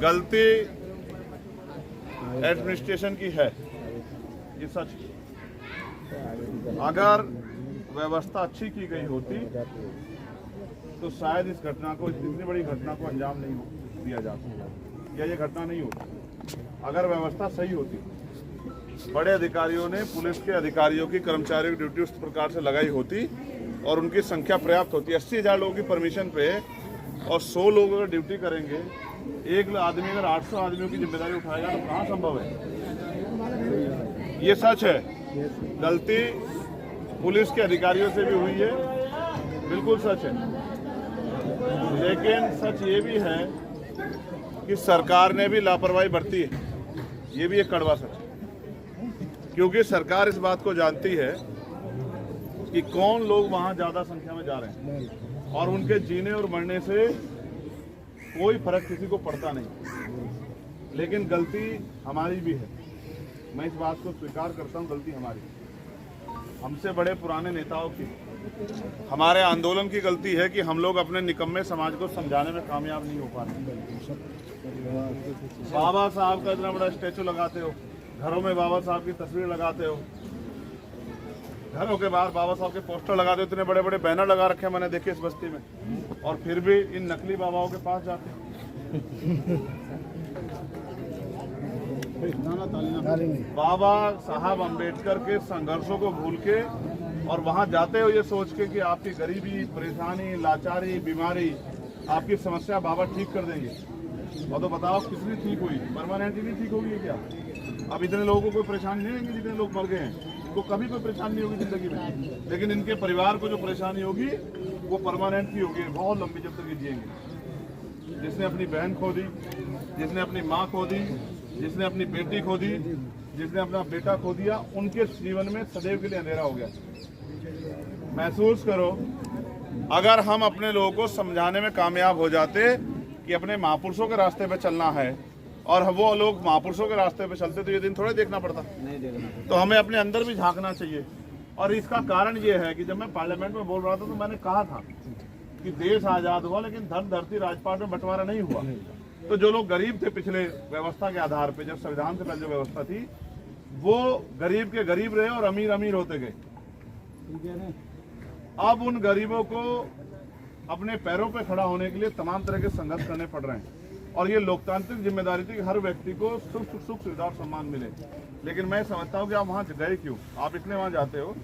गलती एडमिनिस्ट्रेशन की है, ये सच। अगर व्यवस्था अच्छी की गई होती तो शायद इस घटना को, इतनी बड़ी घटना को अंजाम नहीं दिया जाता, या ये घटना नहीं होती। अगर व्यवस्था सही होती, बड़े अधिकारियों ने, पुलिस के अधिकारियों की, कर्मचारियों की ड्यूटी उस प्रकार से लगाई होती और उनकी संख्या पर्याप्त होती। 80,000 लोगों की परमिशन पे और 100 लोग अगर ड्यूटी करेंगे, एक आदमी अगर 800 आदमियों की जिम्मेदारी उठाएगा तो कहाँ संभव है? ये सच है। गलती पुलिस के अधिकारियों से भी हुई है, बिल्कुल सच है। लेकिन सच ये भी है कि सरकार ने भी लापरवाही बरती है, ये भी एक कड़वा सच है। क्योंकि सरकार इस बात को जानती है कि कौन लोग वहां ज्यादा संख्या में जा रहे हैं और उनके जीने और मरने से कोई फर्क किसी को पड़ता नहीं। लेकिन गलती हमारी भी है, मैं इस बात को स्वीकार करता हूं, गलती हमारी, हमसे बड़े पुराने नेताओं की, हमारे आंदोलन की गलती है कि हम लोग अपने निकम्मे समाज को समझाने में कामयाब नहीं हो पा रहे। बाबा साहब का इतना बड़ा स्टैचू लगाते हो, घरों में बाबा साहब की तस्वीर लगाते हो, घरों के बाहर बाबा साहब के पोस्टर लगाते हो, इतने बड़े बड़े बैनर लगा रखे हैं मैंने देखे इस बस्ती में, और फिर भी इन नकली बाबाओं के पास जाते हैं। बाबा साहब अम्बेडकर के संघर्षों को भूल के और वहां जाते हो ये सोच के कि आपकी गरीबी, परेशानी, लाचारी, बीमारी, आपकी समस्या बाबा ठीक कर देंगे। और तो बताओ कितनी ठीक हुई? परमानेंटली नहीं ठीक होगी क्या? अब इतने लोगों को कोई परेशानी नहीं होगी, जितने लोग मर गए हैं इनको कभी कोई परेशानी नहीं होगी जिंदगी में, लेकिन इनके परिवार को जो परेशानी होगी वो परमानेंट की होगी, बहुत लंबी जब तक जिएंगे। जिसने अपनी बहन खो दी, जिसने अपनी माँ खो दी, जिसने अपनी बेटी खो दी, जिसने अपना बेटा खो दिया, उनके जीवन में सदैव के लिए अंधेरा हो गया। महसूस करो, अगर हम अपने लोगों को समझाने में कामयाब हो जाते कि अपने महापुरुषों के रास्ते पे चलना है और वो लोग महापुरुषों के रास्ते पे चलते तो ये दिन थोड़े देखना पड़ता। तो हमें अपने अंदर भी झांकना चाहिए। और इसका कारण ये है कि जब मैं पार्लियामेंट में बोल रहा था तो मैंने कहा था कि देश आजाद हुआ लेकिन धन धरती राजपाट में बंटवारा नहीं हुआ। तो जो लोग गरीब थे पिछले व्यवस्था के आधार पे, जब संविधान से पहले जो व्यवस्था थी, वो गरीब के गरीब रहे और अमीर अमीर होते गए। अब उन गरीबों को अपने पैरों पे खड़ा होने के लिए तमाम तरह के संघर्ष करने पड़ रहे हैं और ये लोकतांत्रिक जिम्मेदारी थी कि हर व्यक्ति को सुख सुविधा और सम्मान मिले। लेकिन मैं समझता हूँ कि आप वहाँ गए क्यों? आप इसलिए वहाँ जाते हो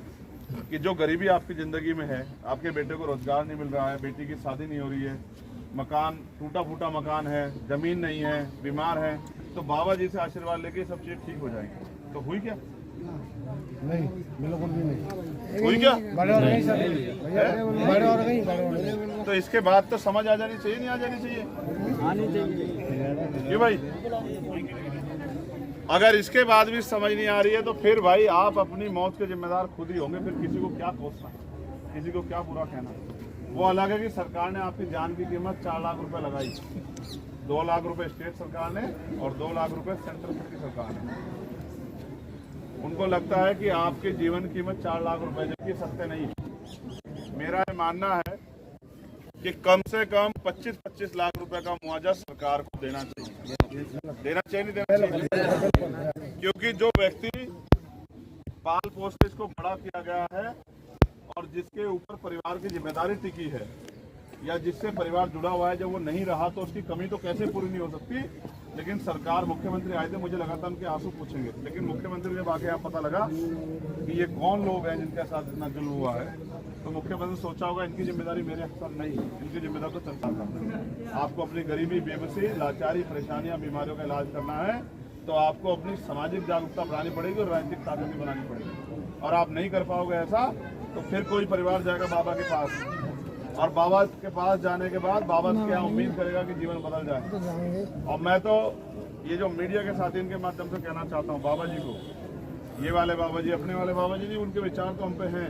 कि जो गरीबी आपकी जिंदगी में है, आपके बेटे को रोजगार नहीं मिल रहा है, बेटी की शादी नहीं हो रही है, मकान टूटा फूटा मकान है, जमीन नहीं है, बीमार है, तो बाबा जी से आशीर्वाद लेके सब चीज ठीक हो जाएंगे। तो हुई क्या? नहीं, बिल्कुल भी नहीं हुई क्या? बड़े। तो इसके बाद तो समझ आ जानी चाहिए, नहीं आ जानी चाहिए? आनी चाहिए। क्यों भाई? अगर इसके बाद भी समझ नहीं आ रही है तो फिर भाई आप अपनी मौत के जिम्मेदार खुद ही होंगे। फिर किसी को क्या कोसना, किसी को क्या बुरा कहना। वो अलग है कि सरकार ने आपकी जान की कीमत 4 लाख रुपए लगाई, 2 लाख रुपए स्टेट सरकार ने और 2 लाख रुपए सेंट्रल की सरकार ने। उनको लगता है कि आपके जीवन की कीमत 4 लाख रुपए, जबकि सत्य नहीं है। मेरा ये मानना है कि कम से कम 25-25 लाख रुपए का मुआवजा सरकार को देना चाहिए। देना चाहिए, नहीं देना चाहिए? क्योंकि जो व्यक्ति पाल पोस के इसको बड़ा किया गया है और जिसके ऊपर परिवार की जिम्मेदारी टिकी है या जिससे परिवार जुड़ा हुआ है, जब वो नहीं रहा तो उसकी कमी तो कैसे पूरी नहीं हो सकती। लेकिन सरकार, मुख्यमंत्री आए थे, मुझे लगा था उनके आंसू पूछेंगे, लेकिन मुख्यमंत्री जब आके आप पता लगा कि ये कौन लोग हैं जिनके साथ इतना जुल्म हुआ है, तो मुख्यमंत्री सोचा होगा इनकी जिम्मेदारी मेरे साथ नहीं, इनकी जिम्मेदारी तो सरकार का। आपको अपनी गरीबी, बेबसी, लाचारी, परेशानियां, बीमारियों का इलाज करना है तो आपको अपनी सामाजिक जागरूकता बढ़ानी पड़ेगी और राजनीतिक ताकत भी बनानी पड़ेगी। और आप नहीं कर पाओगे ऐसा तो फिर कोई परिवार जाएगा बाबा के पास, और बाबा के पास जाने के बाद बाबा से क्या उम्मीद करेगा कि जीवन बदल जाए। और मैं तो ये जो मीडिया के साथी इनके माध्यम से कहना चाहता हूँ बाबा जी को, ये वाले बाबा जी, अपने वाले बाबा जी नहीं, उनके विचार तो हम पे हैं।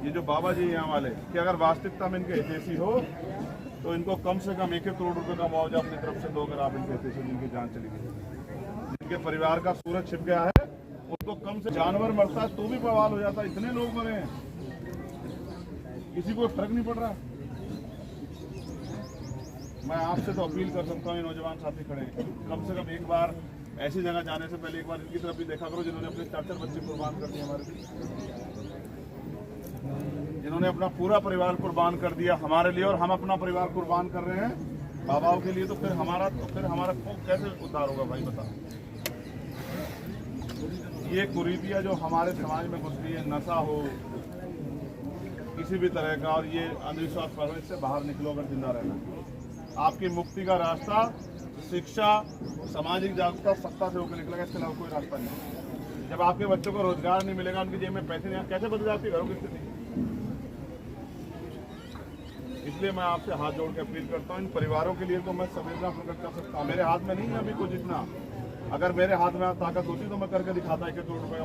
ये जो बाबा जी यहाँ वाले, कि अगर वास्तविकता में इनके हितैषी हो तो इनको कम से कम 1-1 करोड़ रुपए का मुआवजा अपनी तरफ से दो। अगर आप इनके हितैषी, जिनकी जान चली गई, जिनके परिवार का सूरज छिप गया है, उनको कम से जानवर मरता है तो भी बवाल हो जाता है। इतने लोग मरे हैं, किसी को फर्क नहीं पड़ रहा। मैं आपसे तो अपील कर सकता हूँ, ये नौजवान साथी खड़े हैं, कम से कम एक बार ऐसी जगह जाने से पहले एक बार इनकी तरफ भी देखा करो जिन्होंने अपने 4-4 बच्चे कुर्बान कर दिए हमारे लिए, जिन्होंने अपना पूरा परिवार कुर्बान कर दिया हमारे लिए, और हम अपना परिवार कुर्बान कर रहे हैं बाबाओं के लिए। तो फिर हमारा को कैसे उद्धार होगा भाई, बताओ। ये कुरीतियां जो हमारे समाज में घुस रही है, नशा हो किसी भी तरह का, और ये अंधविश्वास पर, इससे बाहर निकलो अगर जिंदा रहना। आपकी मुक्ति का रास्ता शिक्षा, सामाजिक जागरूकता, सत्ता से होकर निकलेगा, इसके अलावा कोई रास्ता नहीं। जब आपके बच्चों को रोजगार नहीं मिलेगा, उनकी जेब में पैसे नहीं, कैसे बदल जाती है घरों की स्थिति। इसलिए मैं आपसे हाथ जोड़ के अपील करता हूँ, इन परिवारों के लिए तो मैं संवेदना प्रकट कर सकता हूँ। मेरे हाथ में नहीं है अभी कुछ इतना, अगर मेरे हाथ में ताकत होती तो मैं करके दिखाता 1 करोड़ रुपये का